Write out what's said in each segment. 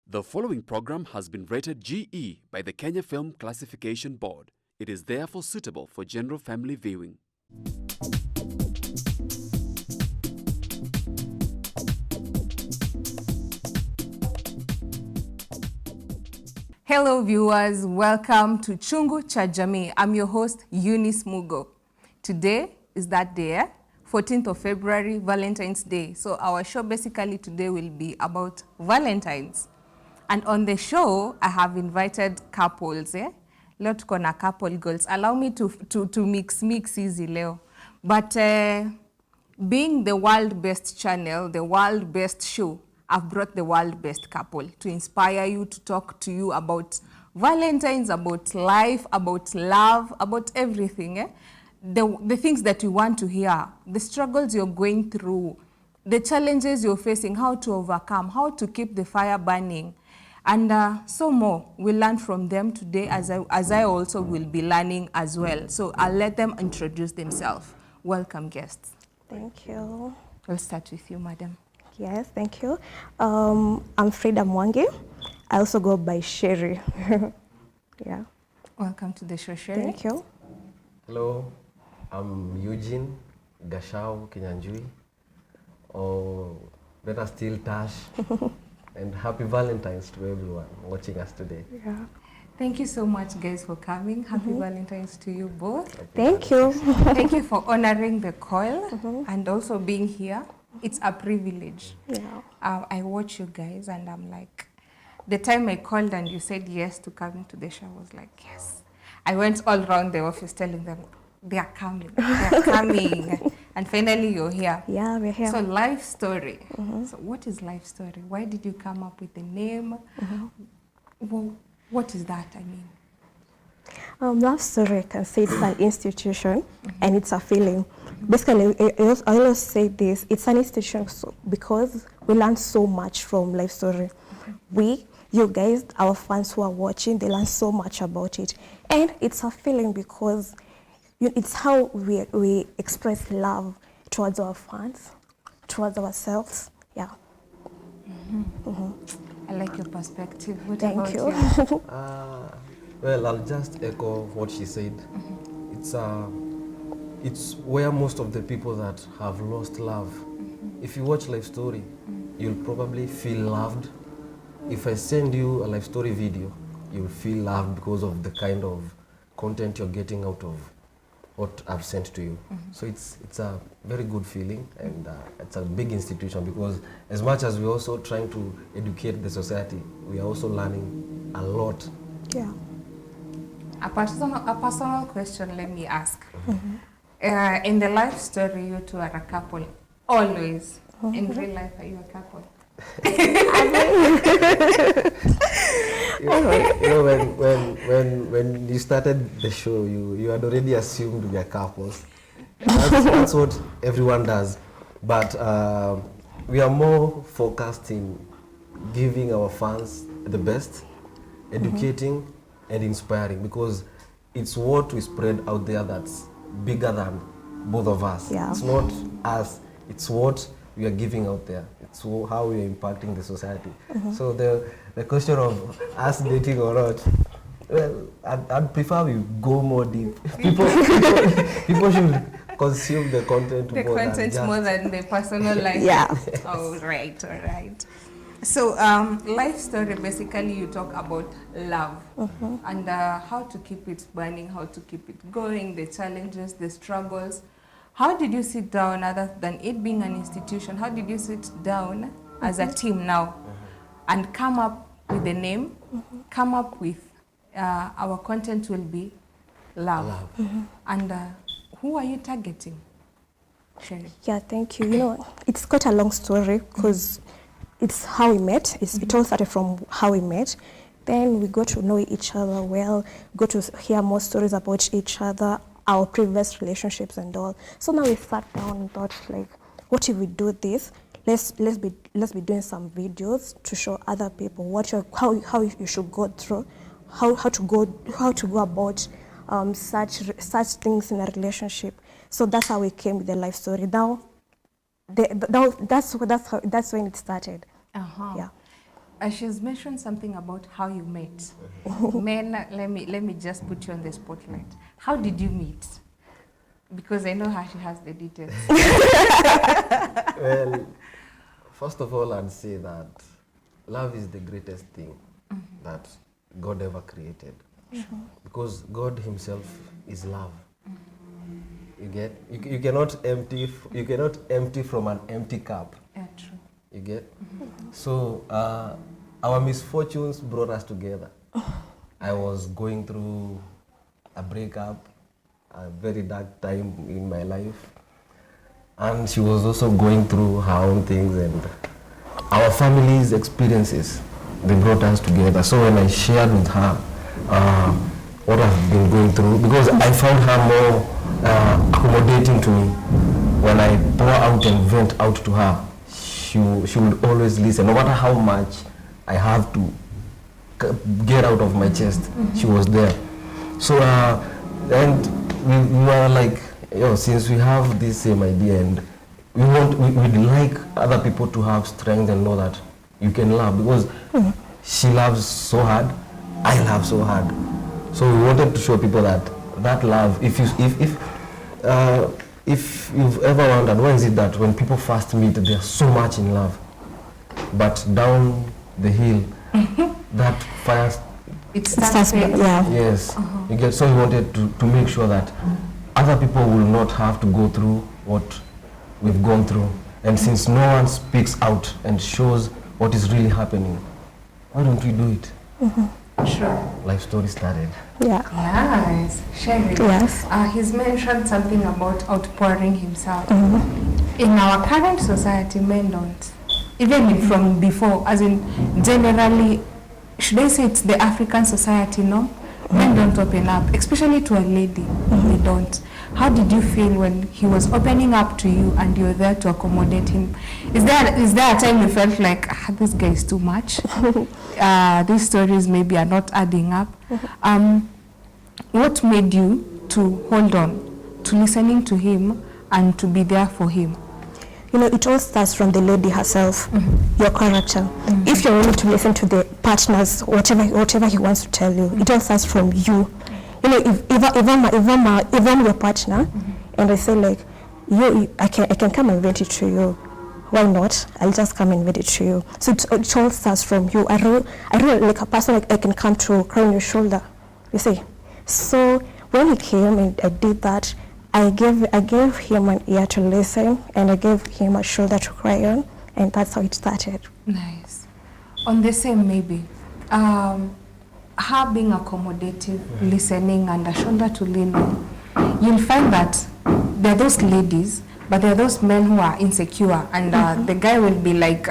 The following program has been rated GE by the Kenya Film Classification Board. It is therefore suitable for general family viewing. Hello viewers, welcome to Chungu cha Jamii. I'm your host, Eunice Mugo. Today is that day, 14th of February, Valentine's Day. So our show basically today will be about Valentine's. And on the show, I have invited couples. Leo tuko na couple goals. Allow me to mix easy leo. But being the world best channel, the world best show, I've brought the world best couple to inspire you, to talk to you about Valentine's, about life, about love, about everything. The things that you want to hear, the struggles you're going through, the challenges you're facing, how to overcome, how to keep the fire burning. And so more. We'll learn from them today as I also will be learning as well. So I'll let them introduce themselves. Welcome, guests. Thank you. We'll start with you, madam. Yes, thank you. I'm Frida Mwangi. I also go by Sherry. Yeah. Welcome to the show, Sherry. Thank you. Hello, I'm Eugene Gashao Kinyanjui, or better still Tash. And happy Valentine's to everyone watching us today. Yeah. Thank you so much, guys, for coming. Happy Valentine's to you both. Thank you. Thank you for honoring the call and also being here. It's a privilege. Yeah. I watch you guys and I'm like, the time I called and you said yes to coming to the show, I was like, yes. I went all around the office telling them, they are coming, and finally you're here. Yeah, we're here. So life story. So what is life story? Why did you come up with the name? Well, what is that, I mean? Love story, I can say it's an institution and it's a feeling. Basically, I always say this, it's an institution because we learn so much from life story. You guys, our fans who are watching, they learn so much about it. And it's a feeling because it's how we express love towards our fans, towards ourselves. Yeah. I like your perspective. What Thank about you. Well, I'll just echo what she said. It's where most of the people that have lost love. If you watch Life Story, you'll probably feel loved. If I send you a Life Story video, you'll feel loved because of the kind of content you're getting out of what I've sent to you. So it's a very good feeling, and it's a big institution because as much as we're also trying to educate the society, we are also learning a lot. Yeah. A personal question, let me ask. In the life story, you two are a couple, always. In real life, are you a couple? When you started the show, you had already assumed we are couples. That's what everyone does. But we are more focused in giving our fans the best, educating and inspiring, because it's what we spread out there that's bigger than both of us. Yeah. It's not us, it's what we are giving out there. It's how we are impacting the society. So the question of us dating or not, well, I'd prefer we go more deep. People should consume the content The more content than more than the personal life. Yeah. All right. So life story, basically you talk about love and how to keep it burning, how to keep it going, the challenges, the struggles. How did you sit down, other than it being an institution, how did you sit down as a team now and come up with the name, come up with our content will be love. And who are you targeting, Sherry? Yeah, thank you. You know, it's quite a long story because it's how we met. It all started from how we met. Then we got to know each other well, got to hear more stories about each other, our previous relationships and all. So now we sat down and thought, like, what if we do this? Let's be doing some videos to show other people how you should go through, how to go about such things in a relationship. So that's how we came with the life story. Now, that's when it started. Uh-huh. Yeah. She's mentioned something about how you met. Men, let me just put you on the spotlight. How did you meet? Because I know how she has the details. Well, first of all, I'd say that love is the greatest thing that God ever created. Because God himself is love. You get? You cannot empty from an empty cup. Yeah, true. You get? So our misfortunes brought us together. I was going through a breakup, a very dark time in my life. And she was also going through her own things, and our family's experiences, they brought us together. So when I shared with her what I've been going through, because I found her more accommodating to me. When I pour out and vent out to her, she would always listen. No matter how much I have to get out of my chest, she was there. So, and we were like, since we have this same idea, and we'd like other people to have strength and know that you can love, because she loves so hard, I love so hard. So we wanted to show people that love, if you've ever wondered, why is it that when people first meet, they're so much in love, but down the hill, that fire, It starts with, yes, you get. So we wanted to make sure that other people will not have to go through what we've gone through. And since no one speaks out and shows what is really happening, why don't we do it? Sure. Life story started. Yeah. Nice. Sherry. Yes. He's mentioned something about outpouring himself. In our current society, men don't. Even from before, as in generally, should I say it's the African society, no? Men don't open up, especially to a lady. They don't. How did you feel when he was opening up to you and you were there to accommodate him? Is there a time you felt like, this guy is too much? These stories maybe are not adding up. What made you to hold on to listening to him and to be there for him? You know, it all starts from the lady herself, your character. If you're willing to listen to the partners, whatever he wants to tell you, it all starts from you. You know, even your partner, and I say like, I can come and vent it to you. Why not? I'll just come and vent it to you. So it all starts from you. I really like a person like I can come to cry on your shoulder. You see. So when he came and I did that, I gave him an ear to listen, and I gave him a shoulder to cry on, and that's how it started. Nice. On the same, maybe, her being accommodative, listening, and a shoulder to lean on, you'll find that there are those ladies, but there are those men who are insecure, and the guy will be like,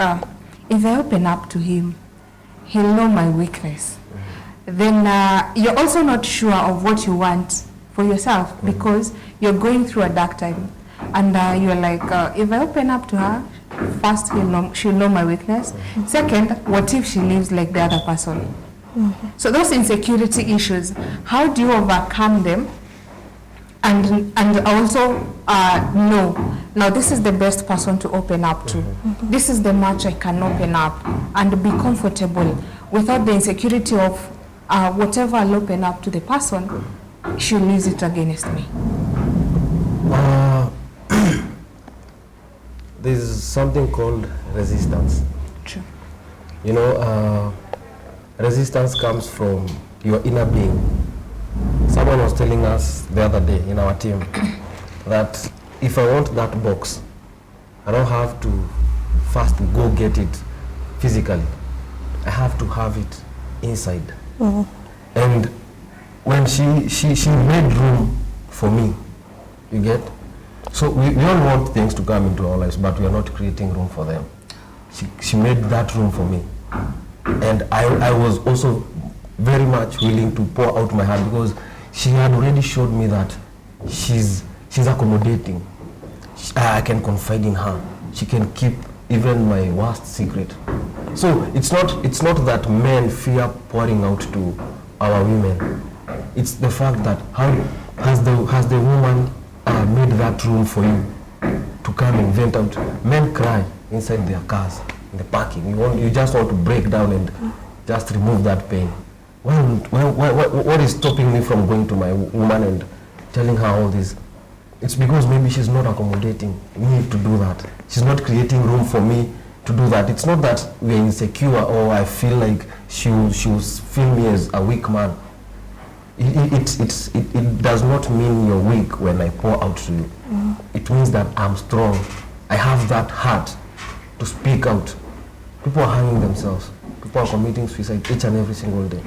if I open up to him, he'll know my weakness. Then you're also not sure of what you want for yourself, because you're going through a dark time, and you're like, if I open up to her, first she'll know my weakness. Second, what if she lives like the other person? So those insecurity issues, how do you overcome them, and also know, now this is the best person to open up to. This is the much I can open up and be comfortable without the insecurity of whatever I'll open up to the person, she'll use it against me. There's something called resistance. True. You know, resistance comes from your inner being. Someone was telling us the other day in our team that if I want that box, I don't have to first go get it physically. I have to have it inside. And when she made room for me, you get? So we all want things to come into our lives, but we are not creating room for them. She made that room for me. And I was also very much willing to pour out my heart, because she had already showed me that she's accommodating. I can confide in her. She can keep even my worst secret. So it's not that men fear pouring out to our women. It's the fact that how has the woman made that room for you to come and vent out. Men cry inside their cars, in the parking. You just want to break down and just remove that pain. What is stopping me from going to my woman and telling her all this? It's because maybe she's not accommodating me to do that. She's not creating room for me to do that. It's not that we're insecure or I feel like she will feel me as a weak man. It does not mean you're weak when I pour out to you. It means that I'm strong. I have that heart to speak out. People are hanging themselves. People are committing suicide each and every single day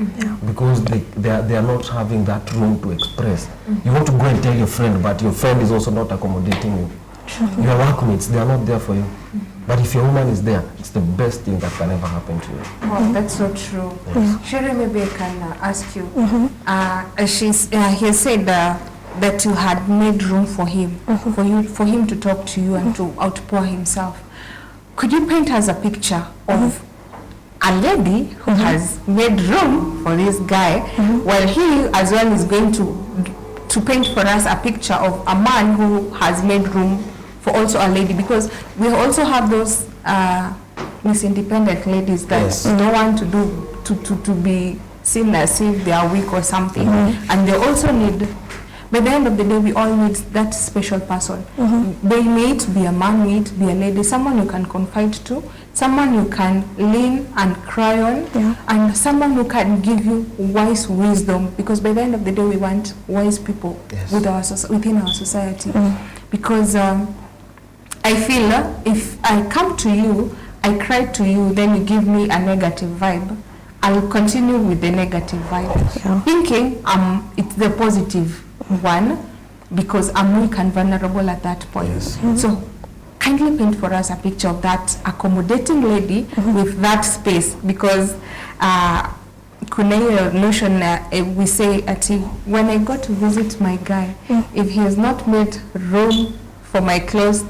because they are not having that room to express. You want to go and tell your friend, but your friend is also not accommodating you. Your workmates, they are not there for you. But if your woman is there, it's the best thing that can ever happen to you. Wow, that's so true. Sherry, maybe I can ask you. He said that you had made room for him, for him to talk to you and to outpour himself. Could you paint us a picture of a lady who has made room for this guy, while he as well is going to paint for us a picture of a man who has made room for also a lady, because we also have those Miss Independent ladies that don't want to do to be seen as if they are weak or something, and they also need. By the end of the day, we all need that special person. They may it be a man, may it be a lady, someone you can confide to, someone you can lean and cry on, and someone who can give you wise wisdom. Because by the end of the day, we want wise people within our society. Because I feel if I come to you, I cry to you, then you give me a negative vibe, I'll continue with the negative vibe, thinking it's the positive one, because I'm weak and vulnerable at that point. So kindly paint for us a picture of that accommodating lady with that space, because kuna hiyo notion we say ati when I go to visit my guy, if he has not made room for my clothes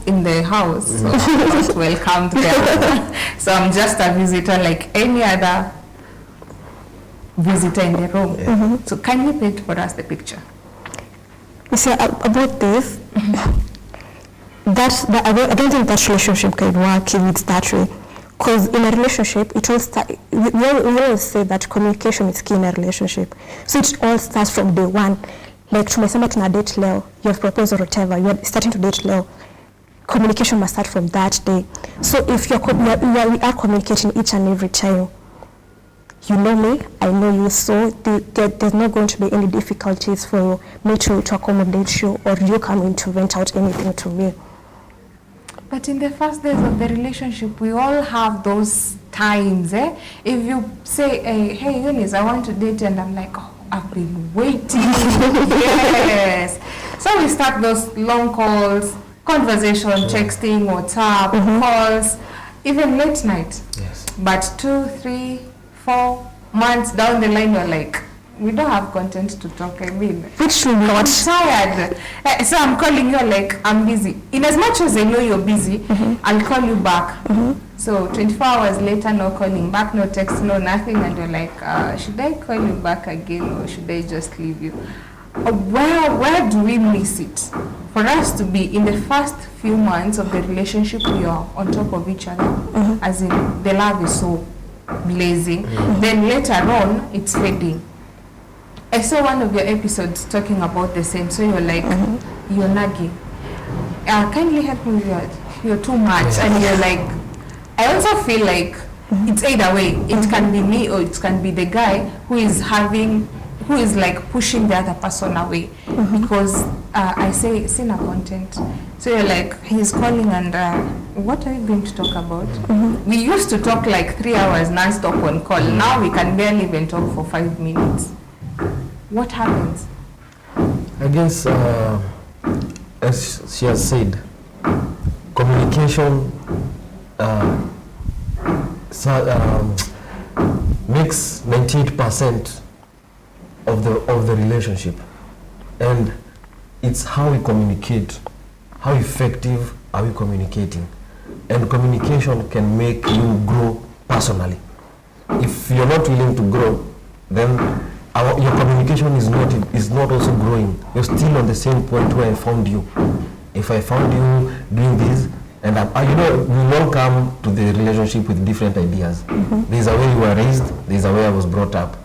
in the house, so I'm not welcomed there. So I'm just a visitor like any other visitor in the room. So kindly paint for us the picture. You see, about this, I don't think that relationship can work if it's that way. Because in a relationship, it all we always say that communication is key in a relationship. So it all starts from day one. Like tumesema tuna date leo, you have proposed or whatever, you are starting to date leo. Communication must start from that day. So if we are communicating each and every time, you know me, I know you, so there's not going to be any difficulties for me to accommodate you or you coming to rent out anything to me. But in the first days of the relationship, we all have those times. If you say, hey, Eunice, I want to date, and I'm like, oh, I've been waiting. Yes. So we start those long calls, conversation, texting, WhatsApp, calls, even late night. But 2, 3, 4 months down the line, you're like, we don't have content to talk. I mean, which will not. I'm tired. So I'm calling you like I'm busy. In as much as I know you're busy, I'll call you back. So 24 hours later, no calling back, no text, no nothing, and you're like, should I call you back again or should I just leave you? Where do we miss it? For us to be in the first few months of the relationship, we are on top of each other, as in the love is so blazing. Then later on, it's fading. I saw one of your episodes talking about the same, so you're like, you're nagging. Kindly help me with that. You're too much, and you're like, I also feel like it's either way. It can be me or it can be the guy who is like pushing the other person away, because I say sinner content. So you're like, he's calling and what are you going to talk about? We used to talk like 3 hours non-stop on call. Now we can barely even talk for 5 minutes. What happens? I guess, as she has said, communication makes 98% of the relationship, and it's how we communicate. How effective are we communicating? And communication can make you grow personally. If you're not willing to grow, then your communication is not also growing. You're still on the same point where I found you. If I found you doing this And you know, we all come to the relationship with different ideas. There's a way you were raised, there's a way I was brought up.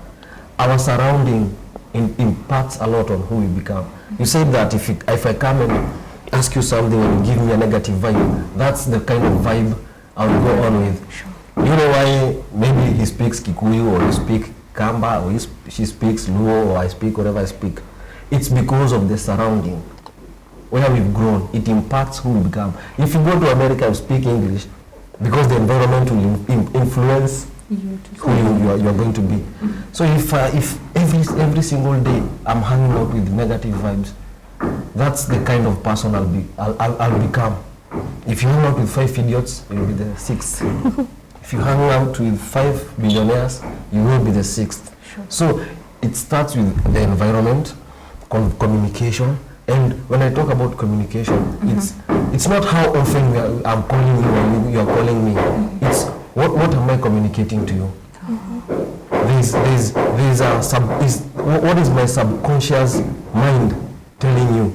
Our surrounding impacts a lot on who we become. You said that if I come and ask you something and you give me a negative vibe, that's the kind of vibe I'll go on with. Sure. You know why maybe he speaks Kikuyu or you speak Kamba or she speaks Luo or I speak whatever I speak. It's because of the surrounding. Where we've grown, it impacts who we become. If you go to America and speak English, because the environment will influence who you are going to be. So if every single day I'm hanging out with negative vibes, that's the kind of person I'll become. If you hang out with 5 idiots, you'll be the 6th. If you hang out with 5 billionaires, you will be the 6th. Sure. So it starts with the environment, communication. And when I talk about communication, it's not how often I'm calling you or you're calling me. It's what am I communicating to you? What is my subconscious mind telling you?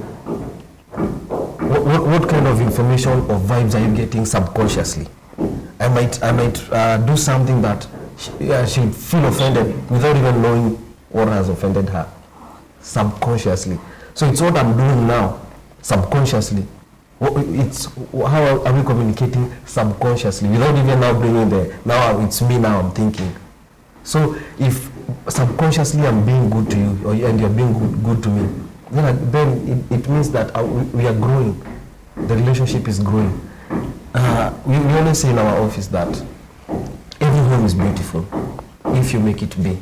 What kind of information or vibes are you getting subconsciously? I might do something that she'll feel offended without even knowing what has offended her subconsciously. So it's what I'm doing now, subconsciously. It's how are we communicating subconsciously without even now bringing now it's me now I'm thinking. So if subconsciously I'm being good to you and you're being good to me, then it means that we are growing. The relationship is growing. We always say in our office that every home is beautiful if you make it be.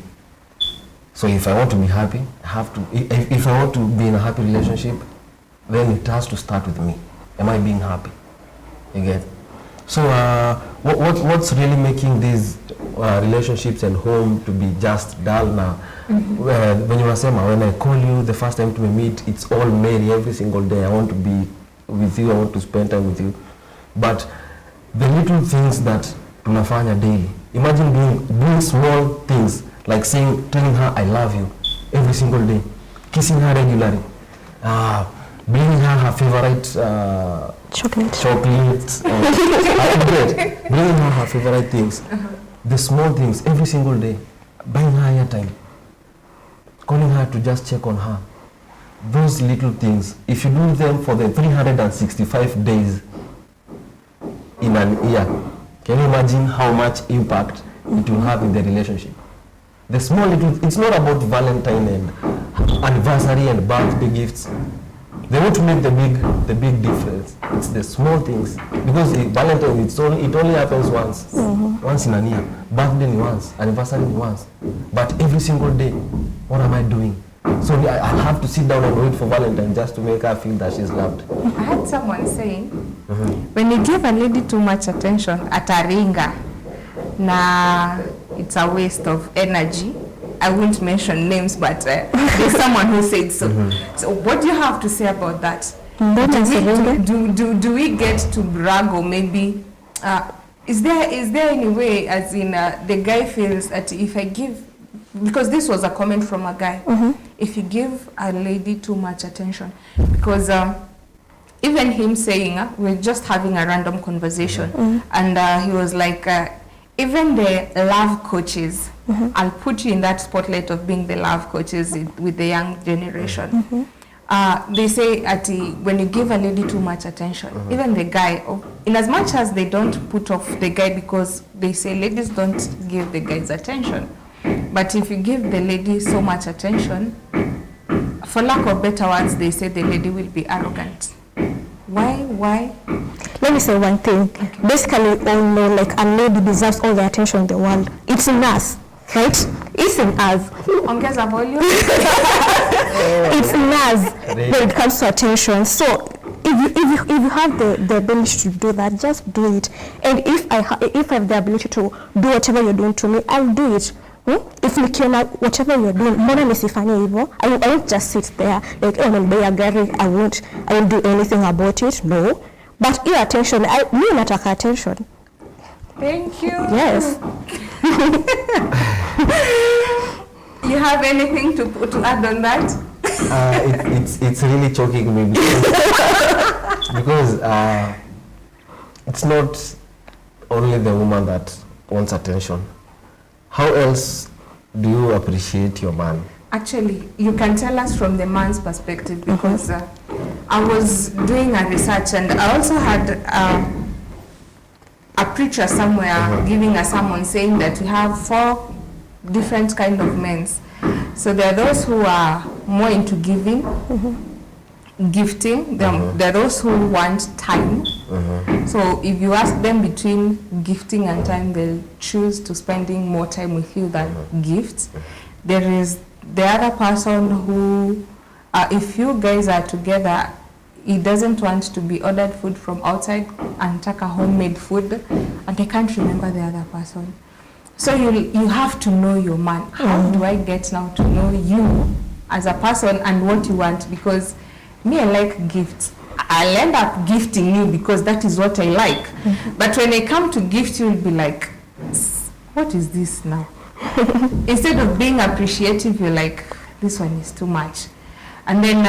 So if I want to be happy, I have to. If I want to be in a happy relationship, then it has to start with me. Am I being happy? You get? So what's really making these relationships and home to be just dull now? When you were saying, when I call you the first time to meet, it's all merry every single day. I want to be with you. I want to spend time with you. But the little things that tunafanya daily. Imagine doing small things. Like telling her I love you every single day, kissing her regularly, bringing her favorite chocolates, bringing her favorite things, the small things every single day, buying her airtime, calling her to just check on her. Those little things, if you do them for the 365 days in an year, can you imagine how much impact it will have in the relationship? The small little, it's not about Valentine and anniversary and birthday gifts. They want to make the big difference. It's the small things. Because Valentine, it only happens once. Once in a year. Birthday once, anniversary once. But every single day, what am I doing? So I have to sit down and wait for Valentine just to make her feel that she's loved. I had someone saying, when you give a lady too much attention, ataringa, na it's a waste of energy. I won't mention names, but there's someone who said so. So what do you have to say about that? Do we get to brag, or maybe is there any way, as in the guy feels that if I give, because this was a comment from a guy, if you give a lady too much attention, because even him saying, we're just having a random conversation, and he was like, even the love coaches, I'll put you in that spotlight of being the love coaches with the young generation. They say when you give a lady too much attention, even the guy, in as much as they don't put off the guy, because they say ladies don't give the guys attention. But if you give the lady so much attention, for lack of better words, they say the lady will be arrogant. Why? Let me say one thing. Okay. Basically, we all know like a lady deserves all the attention in the world. It's in us, right? It's in us. Ongeza volume. It's in us when it comes to attention. So if you have the ability to do that, just do it. And if I have the ability to do whatever you're doing to me, I'll do it. If nikiona whatever you're doing, mbona nisifanye hivyo? I won't just sit there like, oh, mbaya gari, I won't do anything about it. No. But your attention, me nataka attention. Thank you. Yes. You have anything to add on that? It's really choking me because it's not only the woman that wants attention. How else do you appreciate your man? Actually, you can tell us from the man's perspective, because I was doing a research, and I also had a preacher somewhere giving a sermon saying that we have 4 different kind of men. So there are those who are more into giving, gifting. There are those who want time. So if you ask them between gifting and time, they'll choose to spending more time with you than gifts. There is the other person who, if you guys are together, he doesn't want to be ordered food from outside and take a homemade food, and I can't remember the other person. So you have to know your man. How do I get now to know you as a person and what you want? Because me, I like gifts. I'll end up gifting you because that is what I like. But when I come to gift you, will be like, what is this now? Instead of being appreciative, you're like, this one is too much. And then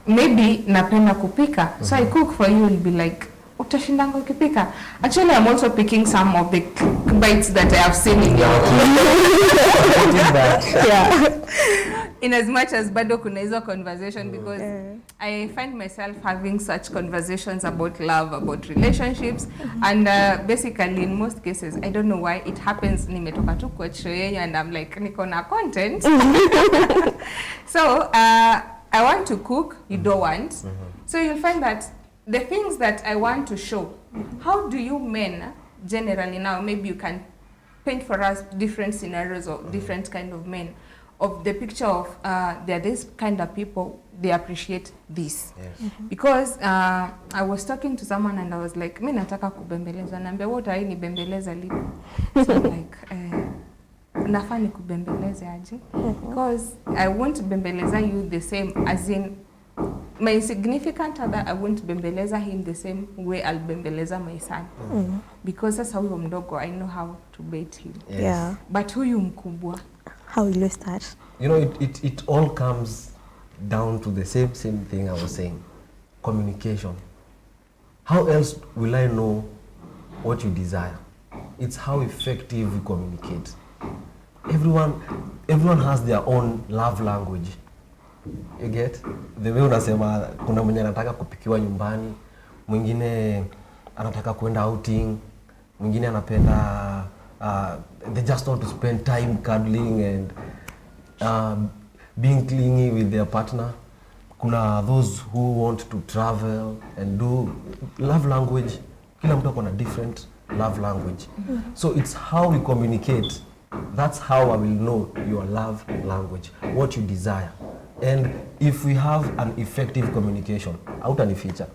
maybe napenda kupika. So I cook for you, you'll be like, utashindanga ukipika. Actually, I'm also picking some of the bites that I have seen in your in as much as bado kuna hizo conversation, because I find myself having such conversations about love, about relationships, and basically in most cases, I don't know why it happens, nimetoka tu kwa show yenyu and I'm like, niko na content. So I want to cook, you don't want. So you'll find that the things that I want to show, how do you men generally now, maybe you can paint for us different scenarios of different kind of men, of the picture of there are this kind of people, they appreciate this. Yes. Because I was talking to someone and I was like, mi nataka kubembeleza, naambia what are you nibembeleza lipo? So I'm like, nafaa nikubembeleze aje? Because I won't bembeleza you the same, as in my significant other, I won't bembeleza him the same way I'll bembeleza my son. Because sasa huyo mdogo, I know how to bait him. Yes. Yeah. But huyu mkubwa, how will you start? You know, it all comes down to the same thing I was saying. Communication. How else will I know what you desire? It's how effective we communicate. Everyone has their own love language. You get? The way unasema kuna mwenye anataka kupikiwa nyumbani, mwingine anataka kwenda outing, mwingine anapenda they just want to spend time cuddling and being clingy with their partner. Kuna those who want to travel and do love language. Kila mtu akona different love language. So it's how we communicate. That's how I will know your love language, what you desire. And if we have an effective communication, out any feature,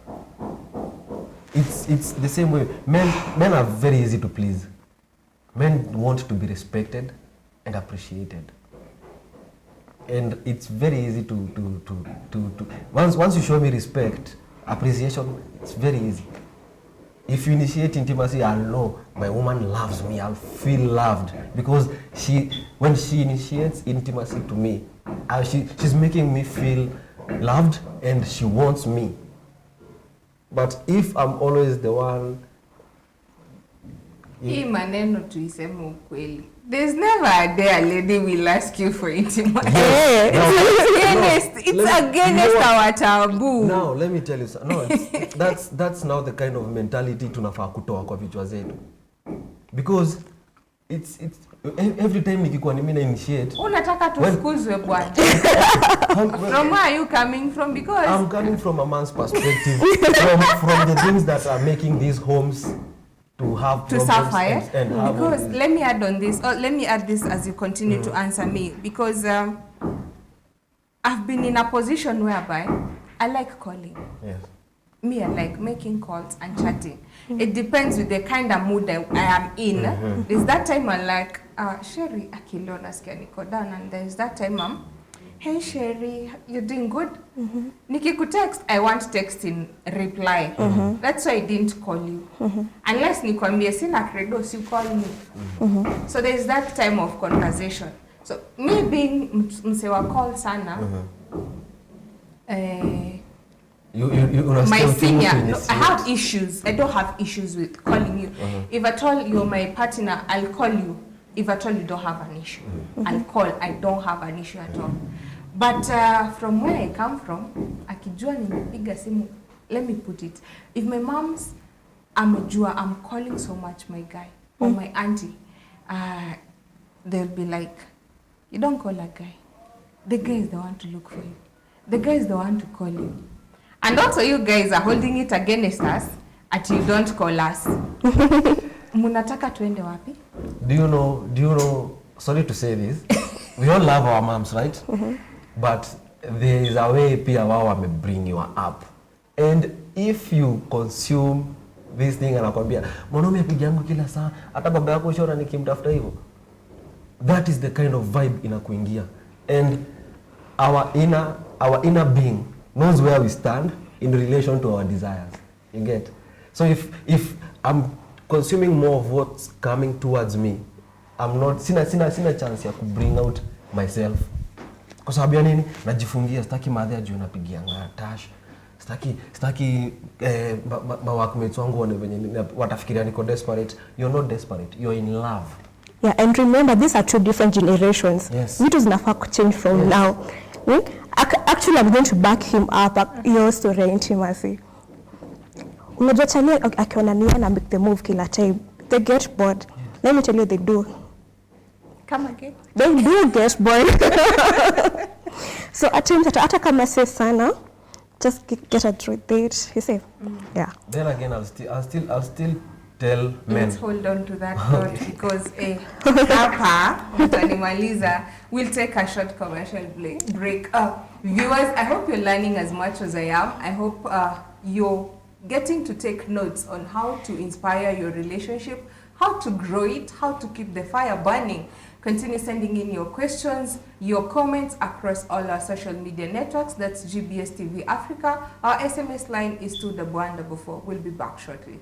it's the same way. Men are very easy to please. Men want to be respected and appreciated. And it's very easy to once you show me respect, appreciation, it's very easy. If you initiate intimacy, I'll know my woman loves me. I'll feel loved because when she initiates intimacy to me, she's making me feel loved and she wants me. But if I'm always the one, hii maneno tuiseme ukweli. There's never a day a lady will ask you for intimacy. It's against our taboo. Now, let me tell you something. No, that's now the kind of mentality tunafaa kutoa kwa vichwa zetu. Because it's every time nikikuwa mimi na initiate. Unataka tufukuzwe bwana. From where are you coming from? Because I'm coming from a man's perspective. from the things that are making these homes to have to suffer, and because let me add on this, or let me add this as you continue to answer me, because I've been in a position whereby I like calling. Yes. Me, I like making calls and chatting. It depends with the kind of mood I am in. There's that time I'm like, Sherry, akilo nasikia niko down, and there's that time I'm, hey Sherry, you're doing good? Nikikutext, I want text in reply. That's why I didn't call you. Unless nikwambie sina credo, you call me. So there's that time of conversation. So me being msewa call sana, You my unasikia senior, uchungu no, kwenye I have simu. issues. I don't have issues with calling you. If at all you're my partner, I'll call you. If at all you don't have an issue, I'll call. I don't have an issue at all. But from where I come from, akijua nimepiga simu, let me put it. If my mom's amejua I'm calling so much my guy or my auntie, they'll be like, you don't call a guy. The guy is the one to look for you. The guy is the one to call you. And also you guys are holding it against us at you don't call us. Munataka tuende wapi? Do you know, sorry to say this, we all love our moms, right? But there is a way pia wao wame bring you up. And if you consume this thing anakwambia, mwanaume apiga yangu kila saa, hata baba yako shora nikimtafuta hivyo. That is the kind of vibe inakuingia. And our inner being knows where we stand in relation to our desires. You get? So if I'm consuming more of what's coming towards me, I'm not sina chance ya ku bring out myself. Kwa sababu ya nini? Najifungia, sitaki madhe ajue napigianga tash. Sitaki workmates wangu watafikiria niko desperate. You're not desperate. You're in love. Yeah, and remember, these are two different generations. Yes. Vitu zinafaa change from now. Actually, I'm going to back him up, your story intimacy. Unajua chani akiona nia na make the move kila time, they get bored. Let me tell you, they do. Come again. They do get bored. So at times, hata kama say sana, just get a date. You say, yeah. Then again, I'll still tell men. Let's hold on to that thought because hapa mtanimaliza. We'll take a short commercial break. Viewers, I hope you're learning as much as I am. I hope you're getting to take notes on how to inspire your relationship, how to grow it, how to keep the fire burning. Continue sending in your questions, your comments across all our social media networks. That's GBS TV Africa. Our SMS line is 21144. We'll be back shortly.